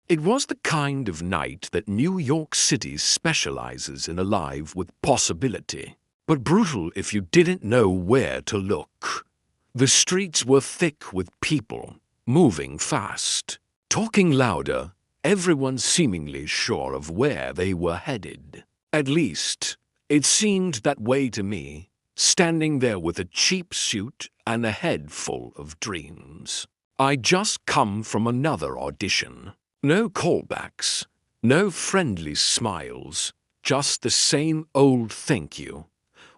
It was the kind of night that New York City specializes in, alive with possibility, but brutal if you didn't know where to look. The streets were thick with people, moving fast, talking louder, everyone seemingly sure of where they were headed. At least, it seemed that way to me, standing there with a cheap suit and a head full of dreams. I'd just come from another audition. No callbacks, no friendly smiles, just the same old thank you.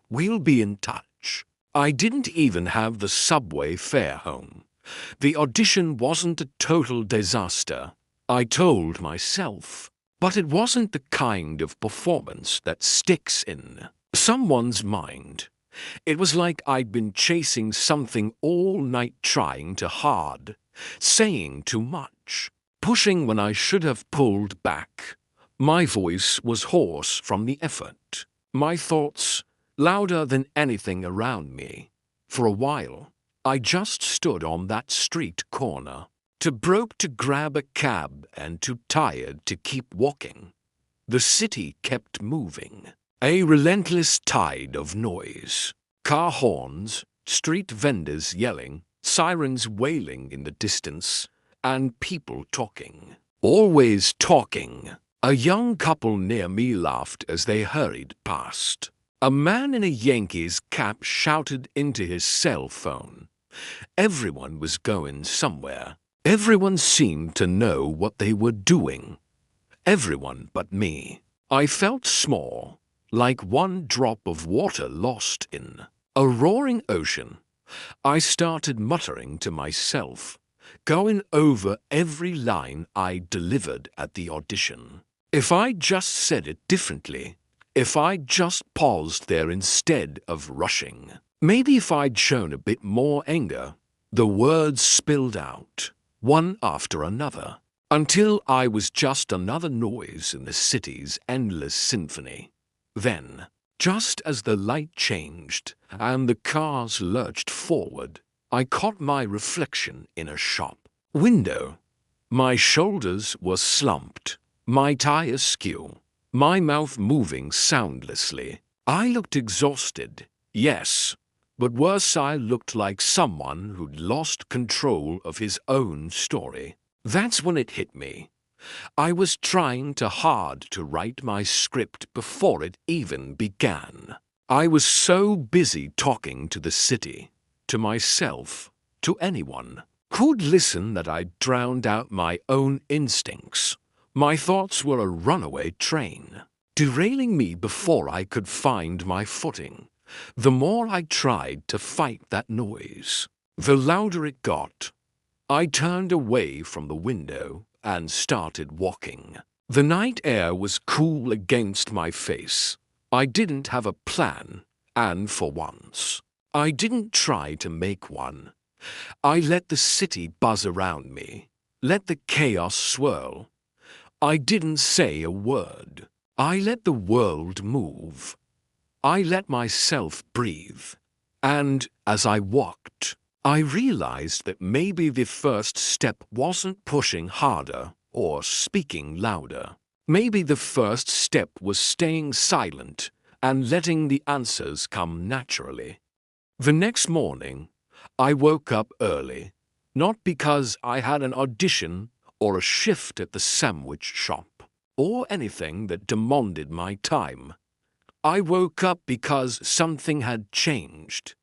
We'll be in touch. I didn't even have the subway fare home. The audition wasn't a total disaster, I told myself, but it wasn't the kind of performance that sticks in someone's mind. It was like I'd been chasing something all night, trying too hard, saying too much, pushing when I should have pulled back. My voice was hoarse from the effort, my thoughts louder than anything around me. For a while, I just stood on that street corner, too broke to grab a cab and too tired to keep walking. The city kept moving, a relentless tide of noise. Car horns, street vendors yelling, sirens wailing in the distance, and people talking. Always talking. A young couple near me laughed as they hurried past. A man in a Yankees cap shouted into his cell phone. Everyone was going somewhere. Everyone seemed to know what they were doing. Everyone but me. I felt small, like one drop of water lost in a roaring ocean. I started muttering to myself, going over every line I delivered at the audition. If I just said it differently, if I just paused there instead of rushing, maybe if I'd shown a bit more anger. The words spilled out, one after another, until I was just another noise in the city's endless symphony. Then, just as the light changed and the cars lurched forward, I caught my reflection in a shop window. My shoulders were slumped, my tie askew, my mouth moving soundlessly. I looked exhausted, yes, but worse, I looked like someone who'd lost control of his own story. That's when it hit me. I was trying too hard to write my script before it even began. I was so busy talking to the city, to myself, to anyone who'd listen, that I drowned out my own instincts. My thoughts were a runaway train, derailing me before I could find my footing. The more I tried to fight that noise, the louder it got. I turned away from the window and started walking. The night air was cool against my face. I didn't have a plan, and for once, I didn't try to make one. I let the city buzz around me, let the chaos swirl. I didn't say a word. I let the world move. I let myself breathe. And as I walked, I realized that maybe the first step wasn't pushing harder or speaking louder. Maybe the first step was staying silent and letting the answers come naturally. The next morning, I woke up early, not because I had an audition or a shift at the sandwich shop, or anything that demanded my time. I woke up because something had changed.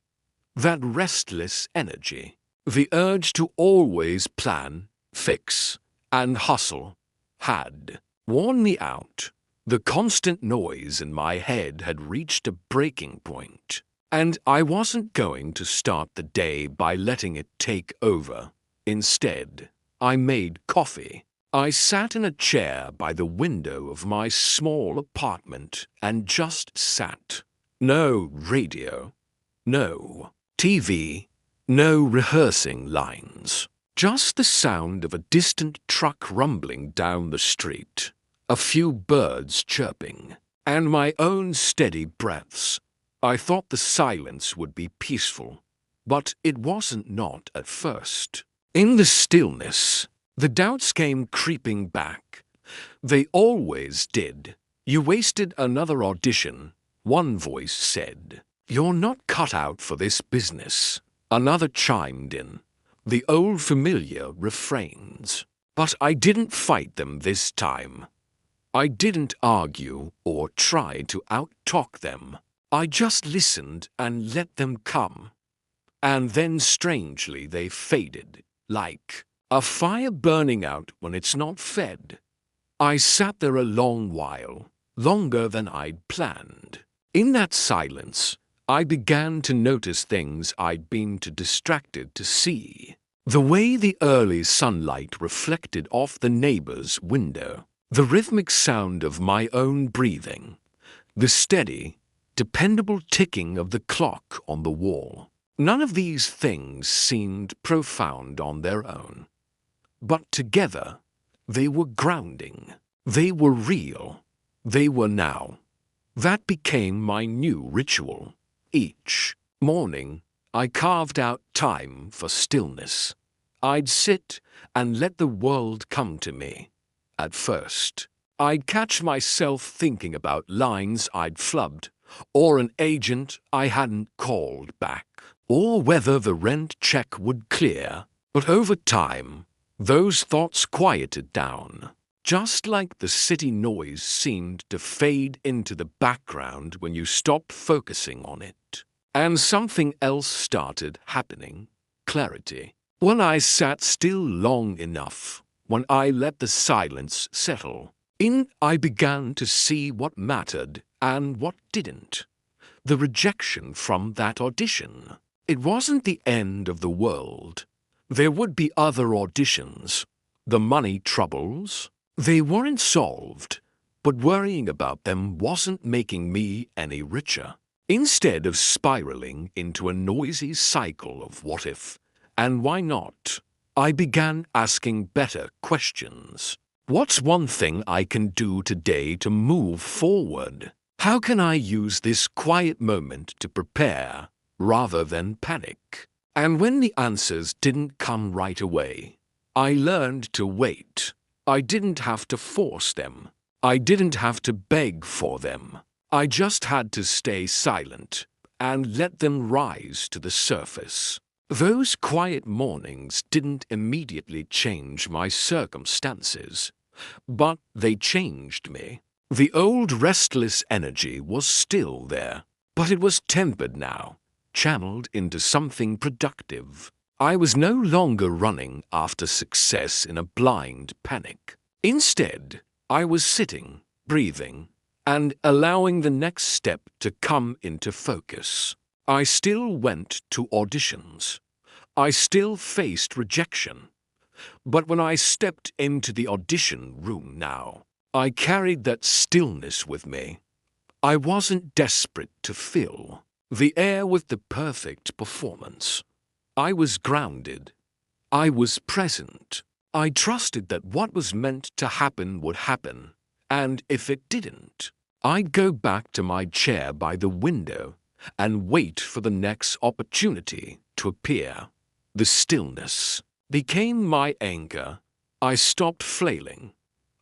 That restless energy, the urge to always plan, fix, and hustle, had worn me out. The constant noise in my head had reached a breaking point, and I wasn't going to start the day by letting it take over. Instead, I made coffee. I sat in a chair by the window of my small apartment and just sat. No radio, no TV, no rehearsing lines. Just the sound of a distant truck rumbling down the street, a few birds chirping, and my own steady breaths. I thought the silence would be peaceful, but it wasn't, not at first. In the stillness, The doubts came creeping back. They always did. "You wasted another audition," one voice said. "You're not cut out for this business," another chimed in. The old familiar refrains. But I didn't fight them this time. I didn't argue or try to out-talk them. I just listened and let them come. And then strangely they faded, like a fire burning out when it's not fed. I sat there a long while, longer than I'd planned. In that silence, I began to notice things I'd been too distracted to see. The way the early sunlight reflected off the neighbor's window, the rhythmic sound of my own breathing, the steady, dependable ticking of the clock on the wall. None of these things seemed profound on their own. But together, they were grounding. They were real. They were now. That became my new ritual. Each morning, I carved out time for stillness. I'd sit and let the world come to me. At first, I'd catch myself thinking about lines I'd flubbed, or an agent I hadn't called back, or whether the rent check would clear. But over time, those thoughts quieted down. Just like the city noise seemed to fade into the background when you stopped focusing on it. And something else started happening. Clarity. When I sat still long enough, when I let the silence settle in, I began to see what mattered and what didn't. The rejection from that audition. It wasn't the end of the world. There would be other auditions. The money troubles, they weren't solved, but worrying about them wasn't making me any richer. Instead of spiraling into a noisy cycle of what if and why not, I began asking better questions. What's one thing I can do today to move forward? How can I use this quiet moment to prepare rather than panic? And when the answers didn't come right away, I learned to wait. I didn't have to force them. I didn't have to beg for them. I just had to stay silent and let them rise to the surface. Those quiet mornings didn't immediately change my circumstances, but they changed me. The old restless energy was still there, but it was tempered now, channeled into something productive. I was no longer running after success in a blind panic. Instead, I was sitting, breathing, and allowing the next step to come into focus. I still went to auditions. I still faced rejection. But when I stepped into the audition room now, I carried that stillness with me. I wasn't desperate to fill the air with the perfect performance. I was grounded. I was present. I trusted that what was meant to happen would happen, and if it didn't, I'd go back to my chair by the window and wait for the next opportunity to appear. The stillness became my anchor. I stopped flailing.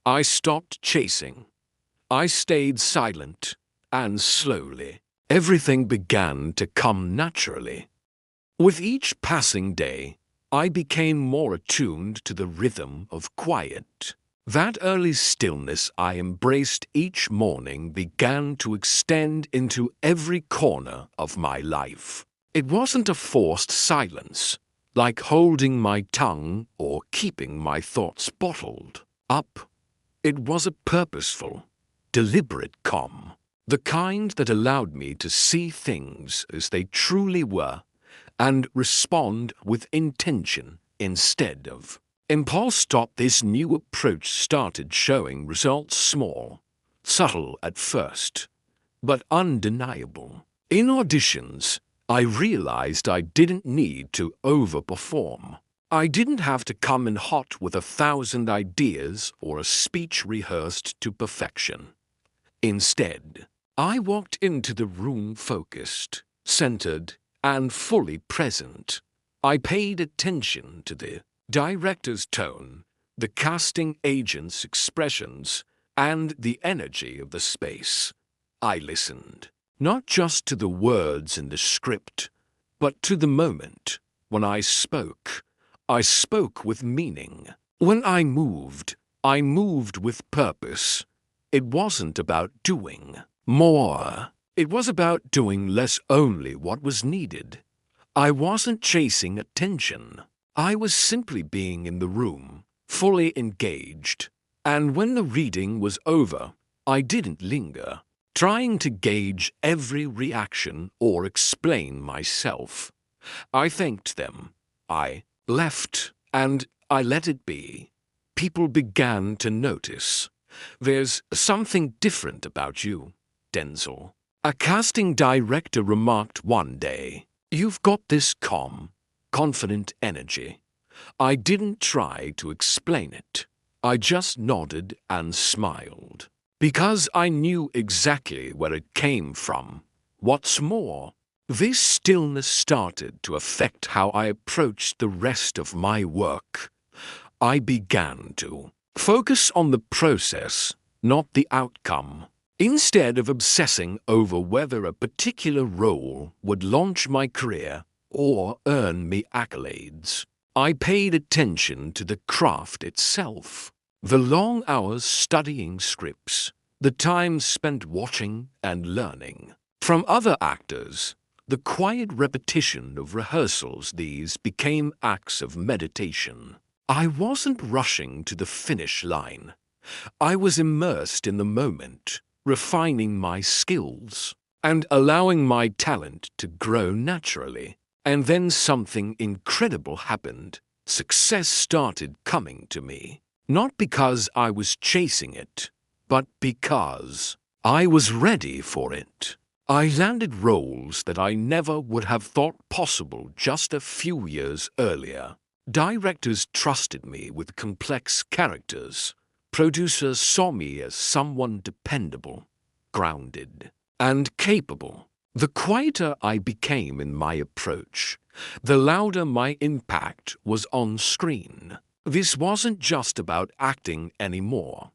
I stopped chasing. I stayed silent, and slowly, everything began to come naturally. With each passing day, I became more attuned to the rhythm of quiet. That early stillness I embraced each morning began to extend into every corner of my life. It wasn't a forced silence, like holding my tongue or keeping my thoughts bottled up. It was a purposeful, deliberate calm, the kind that allowed me to see things as they truly were and respond with intention instead of impulse. This new approach started showing results, small, subtle at first, but undeniable. In auditions, I realized I didn't need to overperform. I didn't have to come in hot with 1,000 ideas or a speech rehearsed to perfection. Instead, I walked into the room focused, centered, and fully present. I paid attention to the director's tone, the casting agent's expressions, and the energy of the space. I listened, not just to the words in the script, but to the moment. When I spoke with meaning. When I moved with purpose. It wasn't about doing more. It was about doing less, only what was needed. I wasn't chasing attention. I was simply being in the room, fully engaged. And when the reading was over, I didn't linger, trying to gauge every reaction or explain myself. I thanked them. I left, and I let it be. People began to notice. "There's something different about you, Denzel," a casting director remarked one day. "You've got this calm, confident energy." I didn't try to explain it. I just nodded and smiled, because I knew exactly where it came from. What's more, this stillness started to affect how I approached the rest of my work. I began to focus on the process, not the outcome. Instead of obsessing over whether a particular role would launch my career or earn me accolades, I paid attention to the craft itself. The long hours studying scripts, the time spent watching and learning from other actors, the quiet repetition of rehearsals, these became acts of meditation. I wasn't rushing to the finish line. I was immersed in the moment, refining my skills and allowing my talent to grow naturally. And then something incredible happened. Success started coming to me, not because I was chasing it, but because I was ready for it. I landed roles that I never would have thought possible just a few years earlier. Directors trusted me with complex characters. Producers saw me as someone dependable, grounded, and capable. The quieter I became in my approach, the louder my impact was on screen. This wasn't just about acting anymore.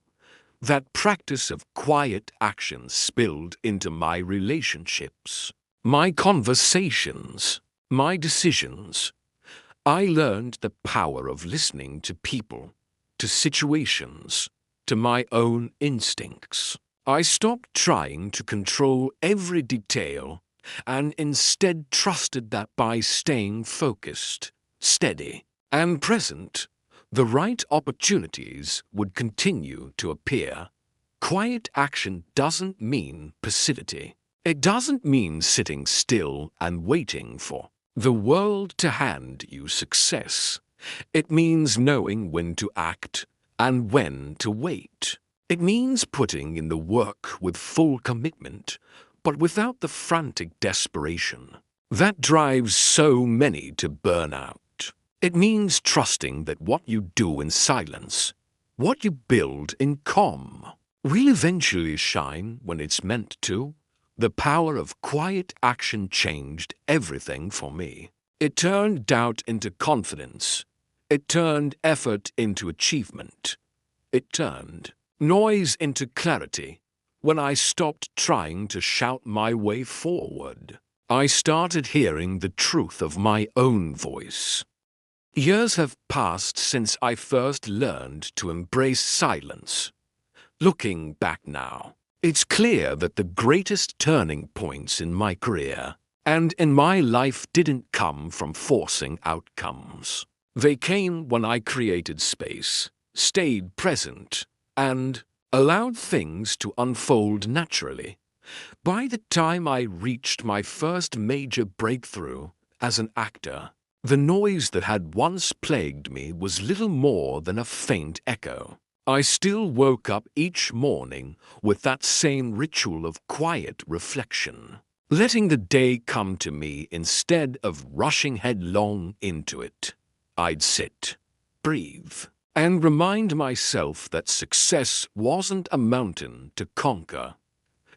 That practice of quiet action spilled into my relationships, my conversations, my decisions. I learned the power of listening to people, to situations, to my own instincts. I stopped trying to control every detail and instead trusted that by staying focused, steady, and present, the right opportunities would continue to appear. Quiet action doesn't mean passivity. It doesn't mean sitting still and waiting for the world to hand you success. It means knowing when to act and when to wait. It means putting in the work with full commitment, but without the frantic desperation that drives so many to burnout. It means trusting that what you do in silence, what you build in calm, will eventually shine when it's meant to. The power of quiet action changed everything for me. It turned doubt into confidence. It turned effort into achievement. It turned noise into clarity. When I stopped trying to shout my way forward, I started hearing the truth of my own voice. Years have passed since I first learned to embrace silence. Looking back now, it's clear that the greatest turning points in my career and in my life didn't come from forcing outcomes. They came when I created space, stayed present, and allowed things to unfold naturally. By the time I reached my first major breakthrough as an actor, the noise that had once plagued me was little more than a faint echo. I still woke up each morning with that same ritual of quiet reflection, letting the day come to me instead of rushing headlong into it. I'd sit, breathe, and remind myself that success wasn't a mountain to conquer.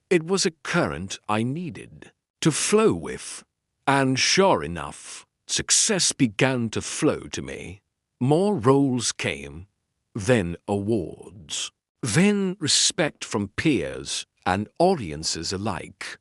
It was a current I needed to flow with. And sure enough, success began to flow to me. More roles came, then awards, then respect from peers and audiences alike.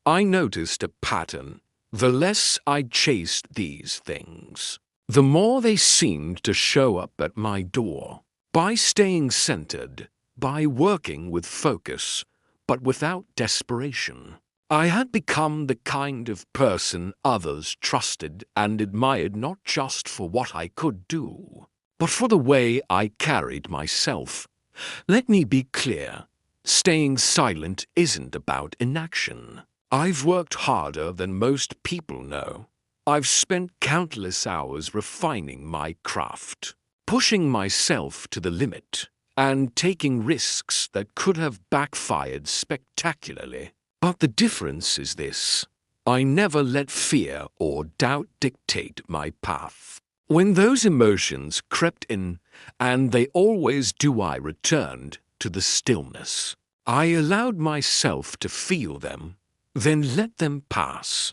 I noticed a pattern. The less I chased these things, the more they seemed to show up at my door. By staying centered, by working with focus, but without desperation, I had become the kind of person others trusted and admired, not just for what I could do, but for the way I carried myself. Let me be clear, staying silent isn't about inaction. I've worked harder than most people know. I've spent countless hours refining my craft, pushing myself to the limit, and taking risks that could have backfired spectacularly. But the difference is this: I never let fear or doubt dictate my path. When those emotions crept in, and they always do, I returned to the stillness. I allowed myself to feel them, then let them pass.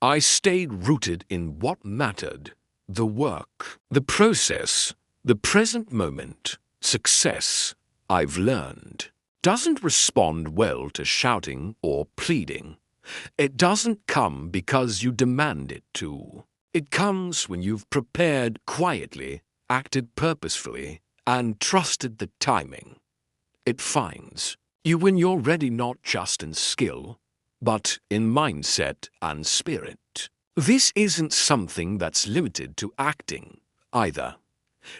I stayed rooted in what mattered: the work, the process, the present moment. Success, I've learned, doesn't respond well to shouting or pleading. It doesn't come because you demand it to. It comes when you've prepared quietly, acted purposefully, and trusted the timing. It finds you when you're ready, not just in skill, but in mindset and spirit. This isn't something that's limited to acting either.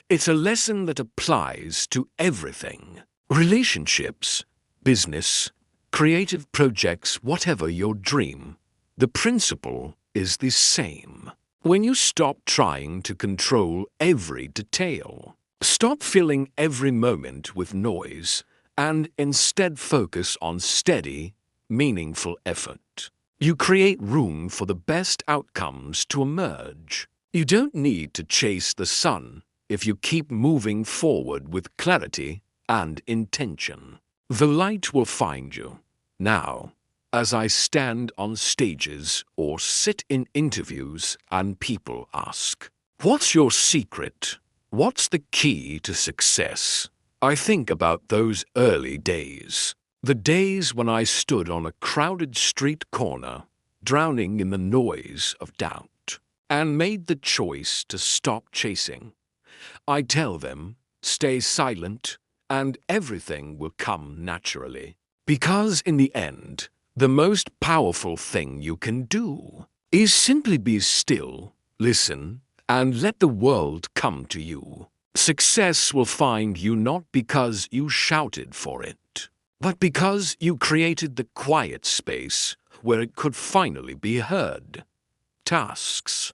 It's a lesson that applies to everything: relationships, business, creative projects, whatever your dream. The principle is the same. When you stop trying to control every detail, stop filling every moment with noise, and instead focus on steady, meaningful effort, you create room for the best outcomes to emerge. You don't need to chase the sun if you keep moving forward with clarity and intention. The light will find you. Now, as I stand on stages or sit in interviews and people ask, "What's your secret? What's the key to success?" I think about those early days. The days when I stood on a crowded street corner, drowning in the noise of doubt, and made the choice to stop chasing. I tell them, stay silent, and everything will come naturally. Because in the end, the most powerful thing you can do is simply be still, listen, and let the world come to you. Success will find you not because you shouted for it, but because you created the quiet space where it could finally be heard. Tasks,